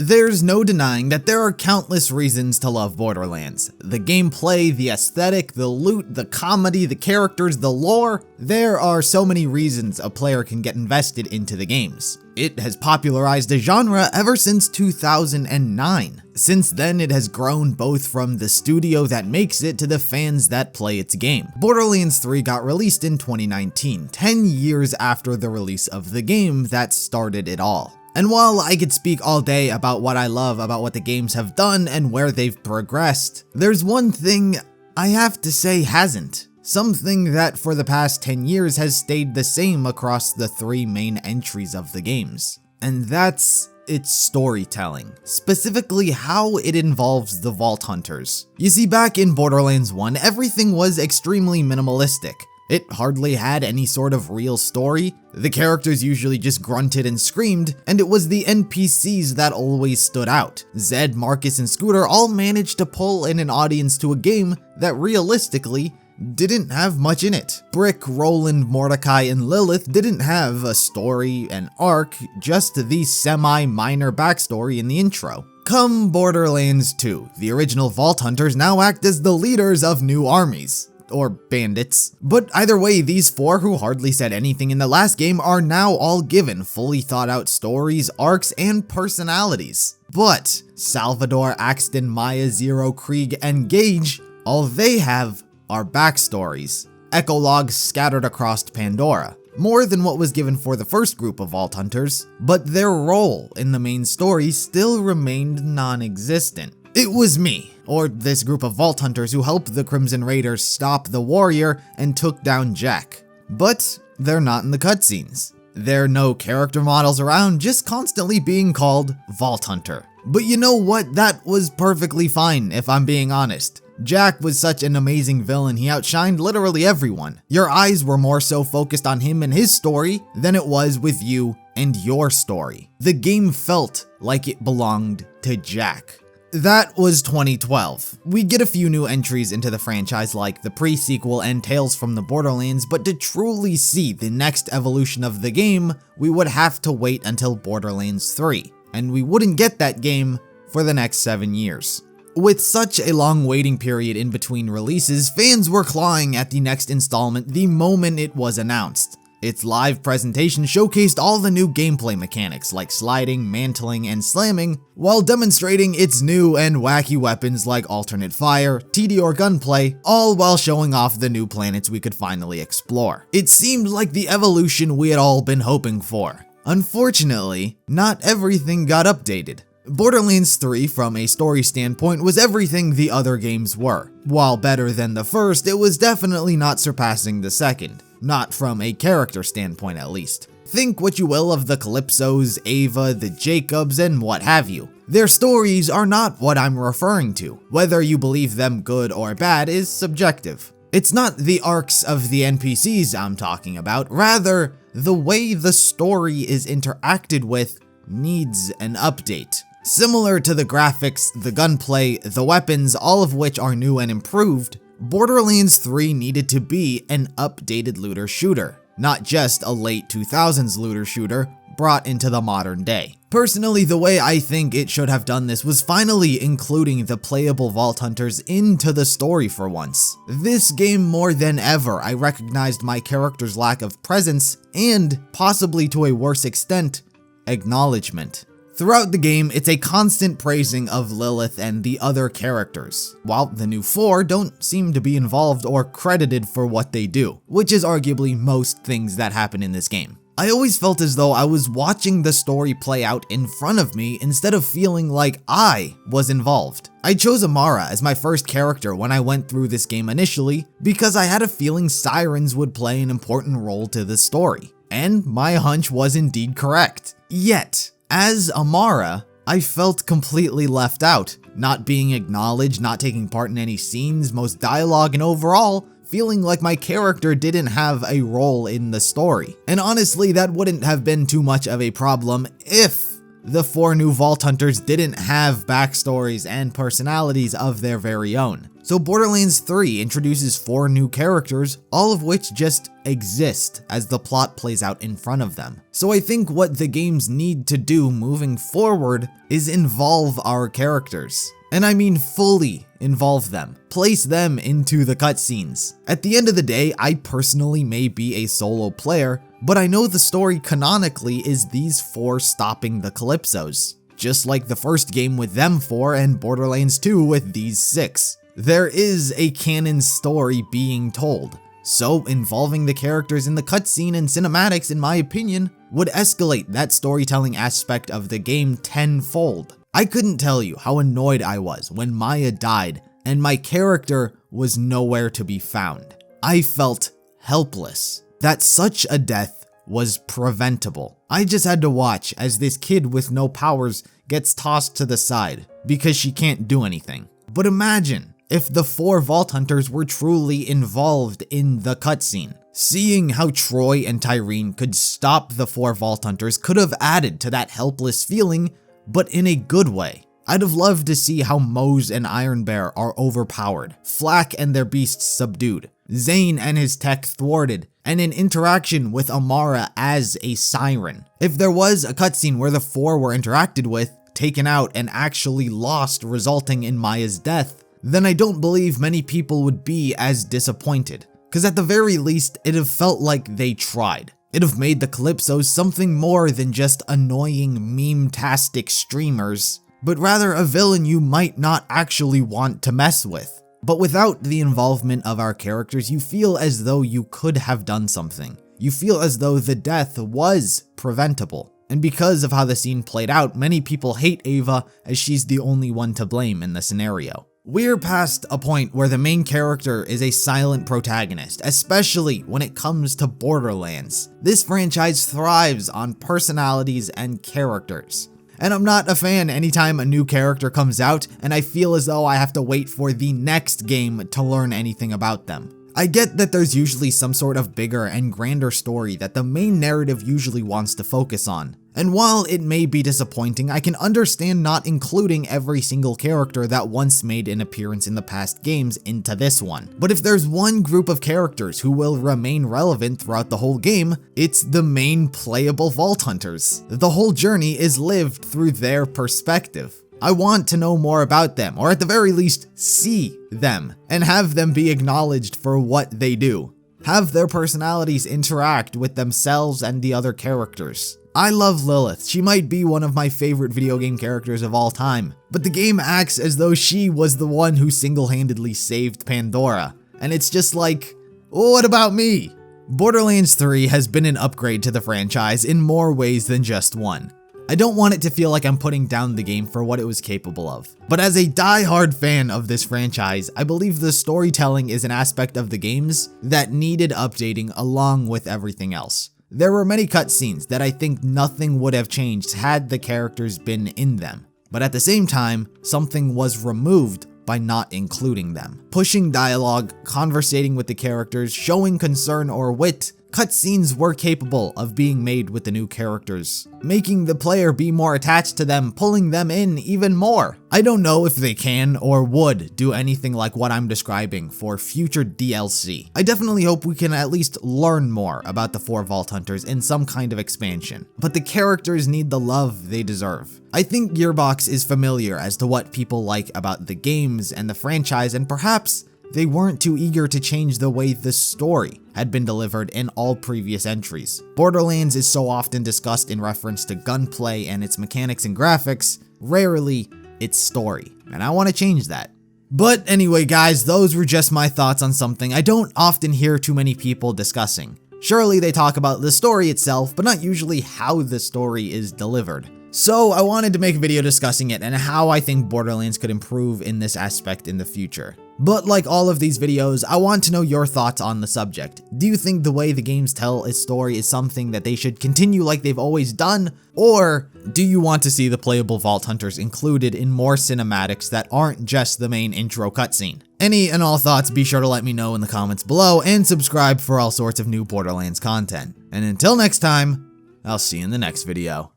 There's no denying that there are countless reasons to love Borderlands. The gameplay, the aesthetic, the loot, the comedy, the characters, the lore. There are so many reasons a player can get invested into the games. It has popularized a genre ever since 2009. Since then, it has grown both from the studio that makes it to the fans that play its game. Borderlands 3 got released in 2019, 10 years after the release of the game that started it all. And while I could speak all day about what I love about what the games have done and where they've progressed, there's one thing I have to say hasn't. Something that for the past 10 years has stayed the same across the 3 main entries of the games. And that's its storytelling, specifically how it involves the Vault Hunters. You see, back in Borderlands 1, everything was extremely minimalistic. It hardly had any sort of real story. The characters usually just grunted and screamed, and it was the NPCs that always stood out. Zed, Marcus, and Scooter all managed to pull in an audience to a game that realistically didn't have much in it. Brick, Roland, Mordecai, and Lilith didn't have a story, an arc, just the semi-minor backstory in the intro. Come Borderlands 2, the original Vault Hunters now act as the leaders of new armies. Or bandits. But either way, these 4 who hardly said anything in the last game are now all given fully thought out stories, arcs, and personalities. But Salvador, Axton, Maya, Zero, Krieg, and Gage, all they have are backstories, echologs scattered across Pandora. More than what was given for the first group of Vault Hunters, but their role in the main story still remained non-existent. It was me, or this group of Vault Hunters who helped the Crimson Raiders stop the Warrior and took down Jack. But they're not in the cutscenes. There are no character models around, just constantly being called Vault Hunter. But you know what? That was perfectly fine, if I'm being honest. Jack was such an amazing villain, he outshined literally everyone. Your eyes were more so focused on him and his story than it was with you and your story. The game felt like it belonged to Jack. That was 2012. We get a few new entries into the franchise like the pre-sequel and Tales from the Borderlands, but to truly see the next evolution of the game, we would have to wait until Borderlands 3, and we wouldn't get that game for the next 7 years. With such a long waiting period in between releases, fans were clawing at the next installment the moment it was announced. Its live presentation showcased all the new gameplay mechanics like sliding, mantling, and slamming, while demonstrating its new and wacky weapons like alternate fire, TDR gunplay, all while showing off the new planets we could finally explore. It seemed like the evolution we had all been hoping for. Unfortunately, not everything got updated. Borderlands 3, from a story standpoint, was everything the other games were. While better than the first, it was definitely not surpassing the second. Not from a character standpoint, at least. Think what you will of the Calypsos, Ava, the Jacobs, and what have you. Their stories are not what I'm referring to. Whether you believe them good or bad is subjective. It's not the arcs of the NPCs I'm talking about, rather, the way the story is interacted with needs an update. Similar to the graphics, the gunplay, the weapons, all of which are new and improved, Borderlands 3 needed to be an updated looter shooter, not just a late 2000s looter shooter brought into the modern day. Personally, the way I think it should have done this was finally including the playable Vault Hunters into the story for once. This game, more than ever, I recognized my character's lack of presence and, possibly to a worse extent, acknowledgement. Throughout the game, it's a constant praising of Lilith and the other characters, while the new 4 don't seem to be involved or credited for what they do, which is arguably most things that happen in this game. I always felt as though I was watching the story play out in front of me instead of feeling like I was involved. I chose Amara as my first character when I went through this game initially because I had a feeling sirens would play an important role to the story, and my hunch was indeed correct. Yet, as Amara, I felt completely left out, not being acknowledged, not taking part in any scenes, most dialogue, and overall, feeling like my character didn't have a role in the story. And honestly, that wouldn't have been too much of a problem if The 4 new Vault Hunters didn't have backstories and personalities of their very own. So Borderlands 3 introduces 4 new characters, all of which just exist as the plot plays out in front of them. So I think what the games need to do moving forward is involve our characters. And I mean fully involve them. Place them into the cutscenes. At the end of the day, I personally may be a solo player, but I know the story canonically is these 4 stopping the Calypsos. Just like the first game with them 4 and Borderlands 2 with these 6. There is a canon story being told. So involving the characters in the cutscene and cinematics, in my opinion, would escalate that storytelling aspect of the game tenfold. I couldn't tell you how annoyed I was when Maya died and my character was nowhere to be found. I felt helpless that such a death was preventable. I just had to watch as this kid with no powers gets tossed to the side because she can't do anything. But imagine if the 4 Vault Hunters were truly involved in the cutscene. Seeing how Troy and Tyreen could stop the 4 Vault Hunters could have added to that helpless feeling, but in a good way. I'd have loved to see how Mose and Iron Bear are overpowered, Flak and their beasts subdued, Zane and his tech thwarted, and an interaction with Amara as a siren. If there was a cutscene where the 4 were interacted with, taken out, and actually lost, resulting in Maya's death, then I don't believe many people would be as disappointed. Cause at the very least, it'd have felt like they tried. It'd have made the Calypsos something more than just annoying meme-tastic streamers, but rather a villain you might not actually want to mess with. But without the involvement of our characters, you feel as though you could have done something. You feel as though the death was preventable. And because of how the scene played out, many people hate Ava as she's the only one to blame in the scenario. We're past a point where the main character is a silent protagonist, especially when it comes to Borderlands. This franchise thrives on personalities and characters. And I'm not a fan anytime a new character comes out and I feel as though I have to wait for the next game to learn anything about them. I get that there's usually some sort of bigger and grander story that the main narrative usually wants to focus on. And while it may be disappointing, I can understand not including every single character that once made an appearance in the past games into this one. But if there's one group of characters who will remain relevant throughout the whole game, it's the main playable Vault Hunters. The whole journey is lived through their perspective. I want to know more about them, or at the very least, see them, and have them be acknowledged for what they do. Have their personalities interact with themselves and the other characters. I love Lilith. She might be one of my favorite video game characters of all time, but the game acts as though she was the one who single-handedly saved Pandora. And it's just like, what about me? Borderlands 3 has been an upgrade to the franchise in more ways than just one. I don't want it to feel like I'm putting down the game for what it was capable of. But as a die-hard fan of this franchise, I believe the storytelling is an aspect of the games that needed updating along with everything else. There were many cutscenes that I think nothing would have changed had the characters been in them. But at the same time, something was removed by not including them. Pushing dialogue, conversating with the characters, showing concern or wit, cutscenes were capable of being made with the new characters, making the player be more attached to them, pulling them in even more. I don't know if they can or would do anything like what I'm describing for future DLC. I definitely hope we can at least learn more about the 4 Vault Hunters in some kind of expansion, but the characters need the love they deserve. I think Gearbox is familiar as to what people like about the games and the franchise, and perhaps they weren't too eager to change the way the story had been delivered in all previous entries. Borderlands is so often discussed in reference to gunplay and its mechanics and graphics, rarely its story, and I want to change that. But anyway guys, those were just my thoughts on something I don't often hear too many people discussing. Surely they talk about the story itself, but not usually how the story is delivered. So I wanted to make a video discussing it and how I think Borderlands could improve in this aspect in the future. But like all of these videos, I want to know your thoughts on the subject. Do you think the way the games tell its story is something that they should continue like they've always done? Or do you want to see the playable Vault Hunters included in more cinematics that aren't just the main intro cutscene? Any and all thoughts, be sure to let me know in the comments below and subscribe for all sorts of new Borderlands content. And until next time, I'll see you in the next video.